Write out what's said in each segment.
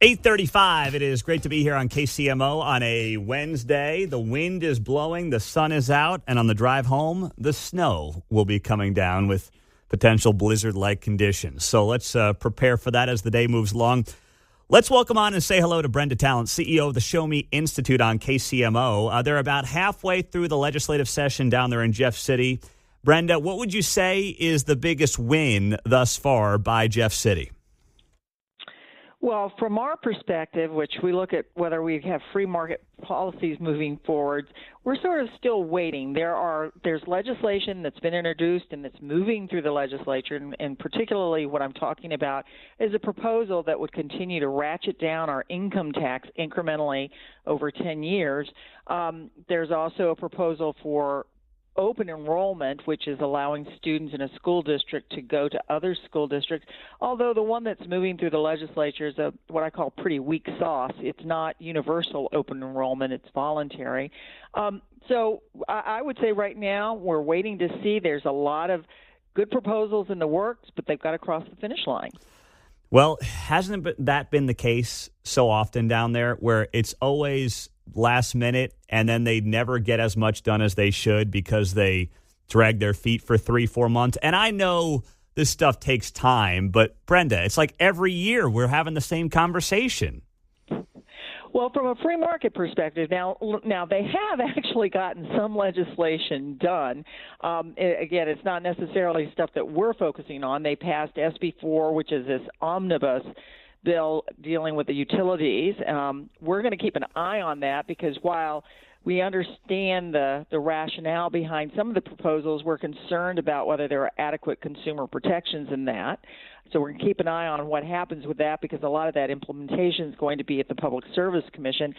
8:35. It is great to be here on KCMO on a Wednesday. The wind is blowing, the sun is out, and on the drive home, the snow will be coming down with potential blizzard-like conditions. So let's prepare for that as the day moves along. Let's welcome on and say hello to Brenda Talent, CEO of the Show Me Institute on KCMO. They're about halfway through the legislative session down there in Jeff City. Brenda, what would you say is the biggest win thus far by Jeff City? Well, from our perspective, which we look at whether we have free market policies moving forward, we're sort of still waiting. There's legislation that's been introduced and that's moving through the legislature, and particularly what I'm talking about is a proposal that would continue to ratchet down our income tax incrementally over 10 years. There's also a proposal for open enrollment, which is allowing students in a school district to go to other school districts, although the one that's moving through the legislature is what I call pretty weak sauce. It's not universal open enrollment, it's voluntary. So I would say right now we're waiting to see. There's a lot of good proposals in the works, but they've got to cross the finish line. Well, hasn't that been the case so often down there where it's always last minute and then they never get as much done as they should because they drag their feet for 3-4 months? And I know this stuff takes time, but Brenda, it's like every year we're having the same conversation. Well, from a free market perspective, now they have actually gotten some legislation done. Again, it's not necessarily stuff that we're focusing on. They passed SB 4, which is this omnibus bill dealing with the utilities. We're going to keep an eye on that because while we understand the rationale behind some of the proposals, we're concerned about whether there are adequate consumer protections in that. So we're going to keep an eye on what happens with that because a lot of that implementation is going to be at the Public Service Commission.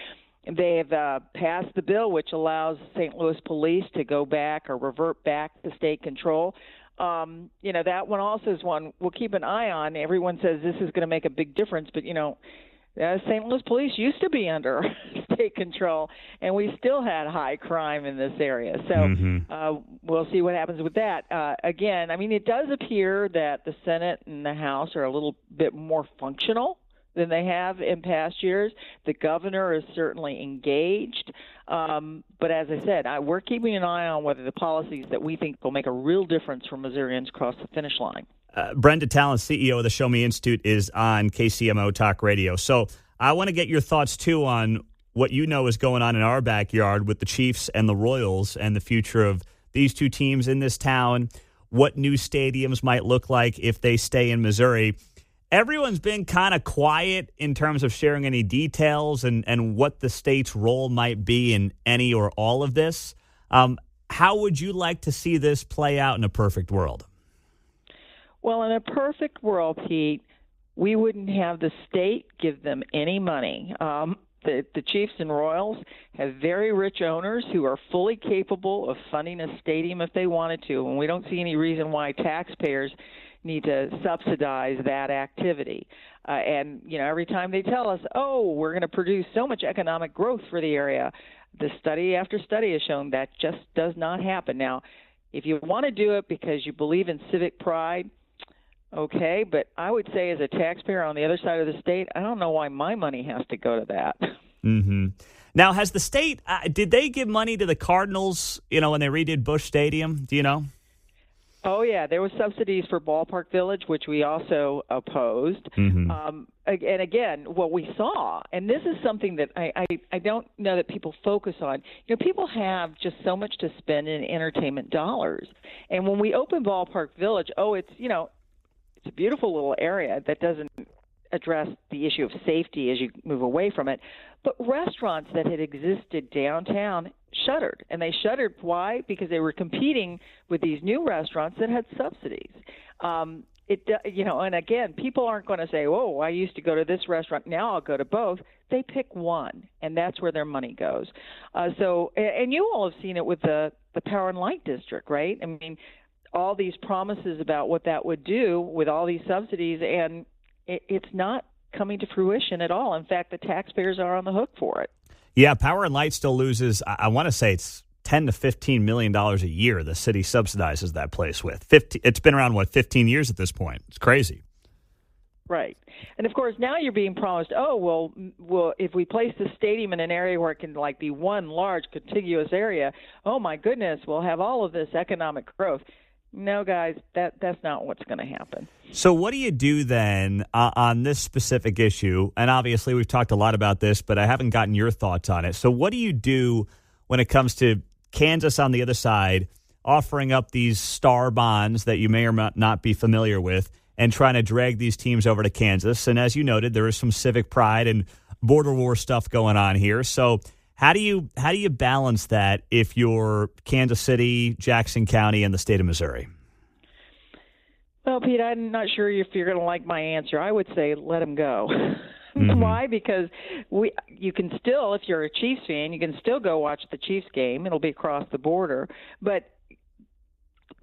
They have passed the bill which allows St. Louis police to go back or revert back to state control. That one also is one we'll keep an eye on. Everyone says this is going to make a big difference, but, St. Louis police used to be under state control, and we still had high crime in this area. So we'll see what happens with that. Again, it does appear that the Senate and the House are a little bit more functional than they have in past years. The governor is certainly engaged. But as I said, we're keeping an eye on whether the policies that we think will make a real difference for Missourians cross the finish line. Brenda Talent, CEO of the Show Me Institute, is on KCMO Talk Radio. So I want to get your thoughts, too, on what you know is going on in our backyard with the Chiefs and the Royals and the future of these two teams in this town, what new stadiums might look like if they stay in Missouri. Everyone's been kind of quiet in terms of sharing any details and what the state's role might be in any or all of this. How would you like to see this play out in a perfect world? Well, in a perfect world, Pete, we wouldn't have the state give them any money. The Chiefs and Royals have very rich owners who are fully capable of funding a stadium if they wanted to, and we don't see any reason why taxpayers need to subsidize that activity. Every time they tell us, we're going to produce so much economic growth for the area, the study after study has shown that just does not happen. Now, if you want to do it because you believe in civic pride, okay, but I would say as a taxpayer on the other side of the state, I don't know why my money has to go to that. Mm-hmm. Now, has the state, did they give money to the Cardinals, when they redid Busch Stadium? Do you know? Oh, yeah. There was subsidies for Ballpark Village, which we also opposed. Mm-hmm. And again, what we saw, and this is something that I don't know that people focus on, people have just so much to spend in entertainment dollars. And when we opened Ballpark Village, it's a beautiful little area that doesn't address the issue of safety as you move away from it. But restaurants that had existed downtown shuttered. And they shuttered. Why? Because they were competing with these new restaurants that had subsidies. And again, people aren't going to say, I used to go to this restaurant, now I'll go to both. They pick one, and that's where their money goes. And you all have seen it with the Power and Light District, right? All these promises about what that would do with all these subsidies, and it's not coming to fruition at all. In fact, the taxpayers are on the hook for it. Yeah, Power and Light still loses, I want to say it's $10 to $15 million a year the city subsidizes that place with. It's been around, 15 years at this point. It's crazy. Right. And, of course, now you're being promised, well, if we place the stadium in an area where it can, like, be one large contiguous area, oh, my goodness, we'll have all of this economic growth. No, guys, that's not what's going to happen. So what do you do then on this specific issue? And obviously we've talked a lot about this, but I haven't gotten your thoughts on it. So what do you do when it comes to Kansas on the other side offering up these star bonds that you may or may not be familiar with and trying to drag these teams over to Kansas? And as you noted, there is some civic pride and border war stuff going on here. So how do you balance that if you're Kansas City, Jackson County, and the state of Missouri? Well, Pete, I'm not sure if you're going to like my answer. I would say let them go. Mm-hmm. Why? Because you can still, if you're a Chiefs fan, you can still go watch the Chiefs game. It'll be across the border. But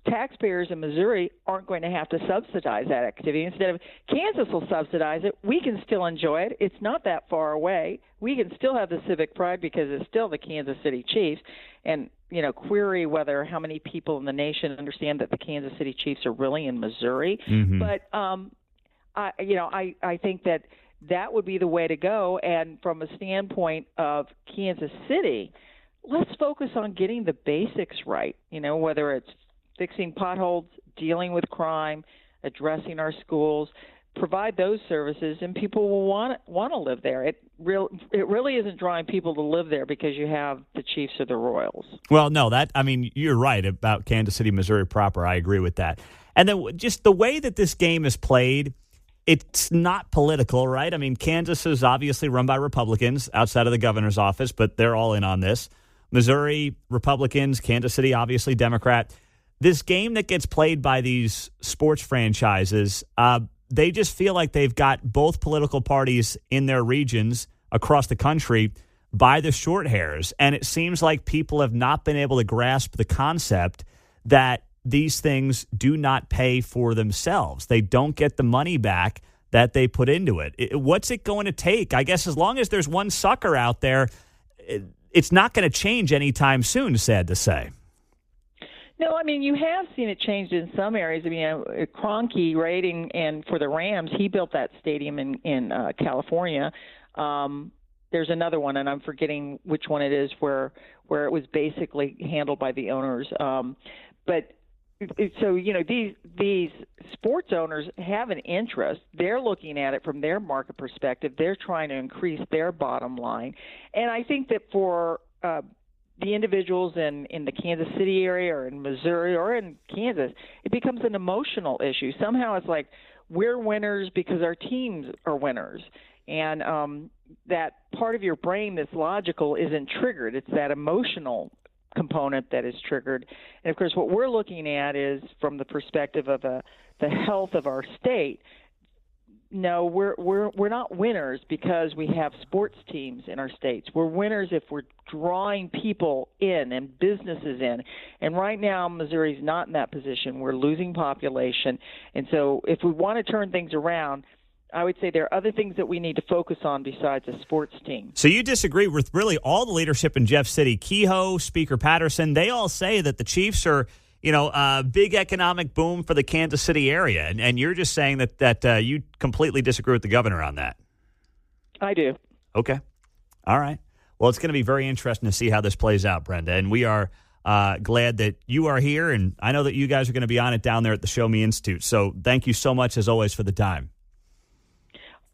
taxpayers in Missouri aren't going to have to subsidize that activity. Instead of Kansas will subsidize it, we can still enjoy it. It's not that far away. We can still have the civic pride because it's still the Kansas City Chiefs. And, query whether how many people in the nation understand that the Kansas City Chiefs are really in Missouri. Mm-hmm. But, I think that would be the way to go. And from a standpoint of Kansas City, let's focus on getting the basics right, whether it's fixing potholes, dealing with crime, addressing our schools, provide those services, and people will want to live there. It really isn't drawing people to live there because you have the Chiefs or the Royals. Well, no, you're right about Kansas City, Missouri proper. I agree with that. And then just the way that this game is played, it's not political, right? I mean, Kansas is obviously run by Republicans outside of the governor's office, but they're all in on this. Missouri, Republicans, Kansas City, obviously Democrat. This game that gets played by these sports franchises, they just feel like they've got both political parties in their regions across the country by the short hairs. And it seems like people have not been able to grasp the concept that these things do not pay for themselves. They don't get the money back that they put into it. What's it going to take? I guess as long as there's one sucker out there, it's not going to change anytime soon, sad to say. No, I mean, you have seen it changed in some areas. I mean, Kroenke, right, and for the Rams, he built that stadium in California. There's another one, and I'm forgetting which one it is, where it was basically handled by the owners. But so, these sports owners have an interest. They're looking at it from their market perspective. They're trying to increase their bottom line. And I think that for the individuals in the Kansas City area or in Missouri or in Kansas, it becomes an emotional issue. Somehow it's like we're winners because our teams are winners. And that part of your brain that's logical isn't triggered. It's that emotional component that is triggered. And, of course, what we're looking at is from the perspective of the health of our state. No, we're not winners because we have sports teams in our states. We're winners if we're drawing people in and businesses in. And right now, Missouri's not in that position. We're losing population. And so if we want to turn things around, I would say there are other things that we need to focus on besides a sports team. So you disagree with really all the leadership in Jeff City. Kehoe, Speaker Patterson, they all say that the Chiefs are a big economic boom for the Kansas City area. And you're just saying that you completely disagree with the governor on that. I do. Okay. All right. Well, it's going to be very interesting to see how this plays out, Brenda. And we are glad that you are here. And I know that you guys are going to be on it down there at the Show Me Institute. So thank you so much, as always, for the time.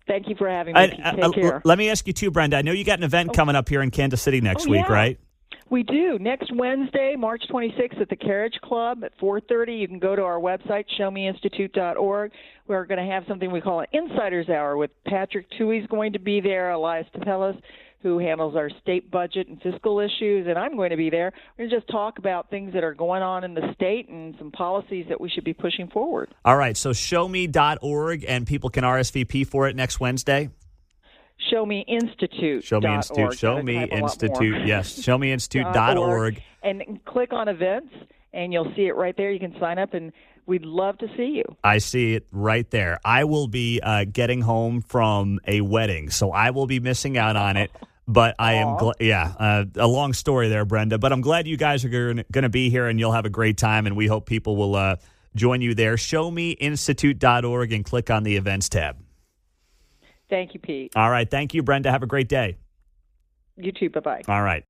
Thank you for having me. Take care. Let me ask you, too, Brenda. I know you got an event coming up here in Kansas City next week, right? We do. Next Wednesday, March 26th at the Carriage Club at 4:30. You can go to our website, showmeinstitute.org. We're going to have something we call an Insider's Hour with Patrick Tuohy's going to be there, Elias Tapelis, who handles our state budget and fiscal issues, and I'm going to be there. We're going to just talk about things that are going on in the state and some policies that we should be pushing forward. All right, so showme.org, and people can RSVP for it next Wednesday? Show Me Institute. Show Me Institute. Show Me Institute. Yes. ShowMeInstitute.org. And click on events, and you'll see it right there. You can sign up, and we'd love to see you. I see it right there. I will be getting home from a wedding, so I will be missing out on it. But I am a long story there, Brenda. But I'm glad you guys are going to be here, and you'll have a great time, and we hope people will join you there. ShowMeInstitute.org and click on the events tab. Thank you, Pete. All right. Thank you, Brenda. Have a great day. You too. Bye-bye. All right.